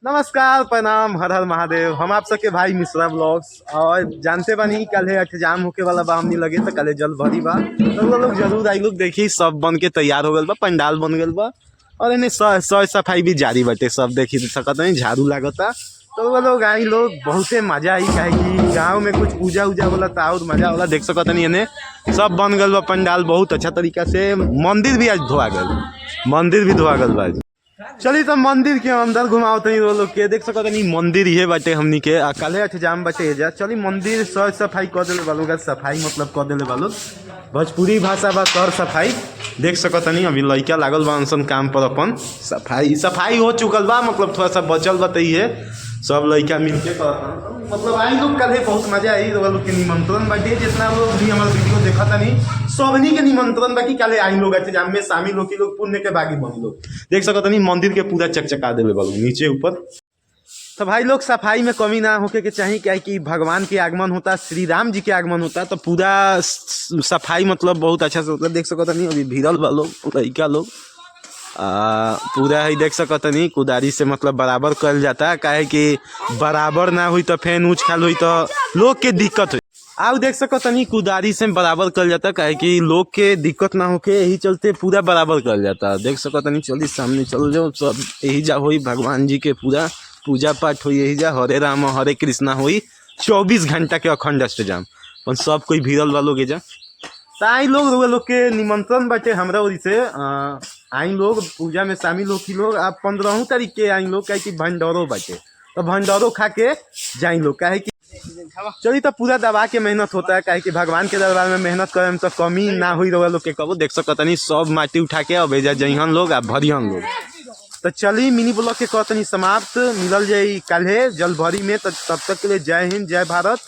नमस्कार, प्रणाम, हर हर महादेव। हम आप सबके भाई मिश्रा ब्लॉग्स और जानते बानी कल एग्जाम होके वाला बा हमनी लगे तो कल जल भरी बा तो वो लोग जरूर आई लोग देखी सब बन के तैयार हो गल बा, पंडाल बन गल बा और इन्हें सौ सफाई भी जारी बटे। सब देखी सकत नहीं, झाड़ू लागता तो वो लोग आई लोग बहुते मजा आई काहे कि गाँव में कुछ पूजा उजा होला तो और मजा होला। देख सकत नहीं इन्हें सब बन गल बा, पंडाल बहुत अच्छा तरीका से। मंदिर भी आज धोआ गल, मंदिर भी धोआ गल बा। चलिए तो मंदिर के अंदर घुमाओ तनी वो लोग के। देख सको तनी मंदिर ये बाटे हमनी के काले जाम बाटे जा। चली मंदिर सर सफाई कर दिले वालों का, सफाई मतलब कर दिले वालों भोजपुरी भाषा बा सर सफाई। देख सको तनी अभी लड़का लागल बा अनसन काम पर, अपन सफाई सफाई हो चुकल बा, मतलब थोड़ा सा बचल बताइए सब लड़का मिलके मतलब आई लोग कल बहुत मजा आई। लोग के निमंत्रण बाटे, जितना लोग भी हमारे वीडियो देखा था नहीं सबनी के निमंत्रण बाकी कल आई लोग जाम में शामिल हो के लोग पुण्य के बागी बन लोग। देख सको तनी मंदिर के पूरा चकचका देवे वालों नीचे ऊपर। तो भाई लोग सफाई में कमी ना होके के चाहिए, क्या कि भगवान के आगमन होता, श्री राम जी के आगमन होता तो पूरा सफाई मतलब बहुत अच्छा से होता। देख सको तनी अभी भीड़ल बा लोग लड़का लोग पूरा ही देख सकत नहीं कुदारी से मतलब बराबर कल जाता, काहे कि बराबर ना हुई तो फेन ऊँच खाल हुई तो लोग के दिक्कत हुई। आप देख सकत नहीं कुदारी से बराबर कर जाता, काहे कि लोग के दिक्कत ना होके यही चलते पूरा बराबर कर जाता। देख सकत नहीं, चलिए सामने चल जाओ, सब यही जा हुई भगवान जी के पूरा पूजा पाठ हुई यही जा, हरे राम हरे कृष्णा हुई 24 घंटा के अखंड अष्टजाम पर सब कोई भीड़ल वालों के जा। आई लोग के निमंत्रण बाटे हमरा ओरी से आई लोग पूजा में शामिल हो की लोग। आप 15 तारीख के आई लोग, कहे कि भंडारो बाटे तो भंडारो खा के जाई लोग, कहे कि चलिए तो पूरा दबा के मेहनत होता है, कहे कि भगवान के दरबार में मेहनत करे में तो कमी ना हुई रहा लोग के कबो। देख सकत नहीं सब माटी उठा के अब भेजा जइहन लोग आ भरियन लोग। तो चलिए मिनी ब्लॉग के कहतनी समाप्त, मिलल जाई कल जल भरी में। तब तक के लिए जय हिंद जय भारत।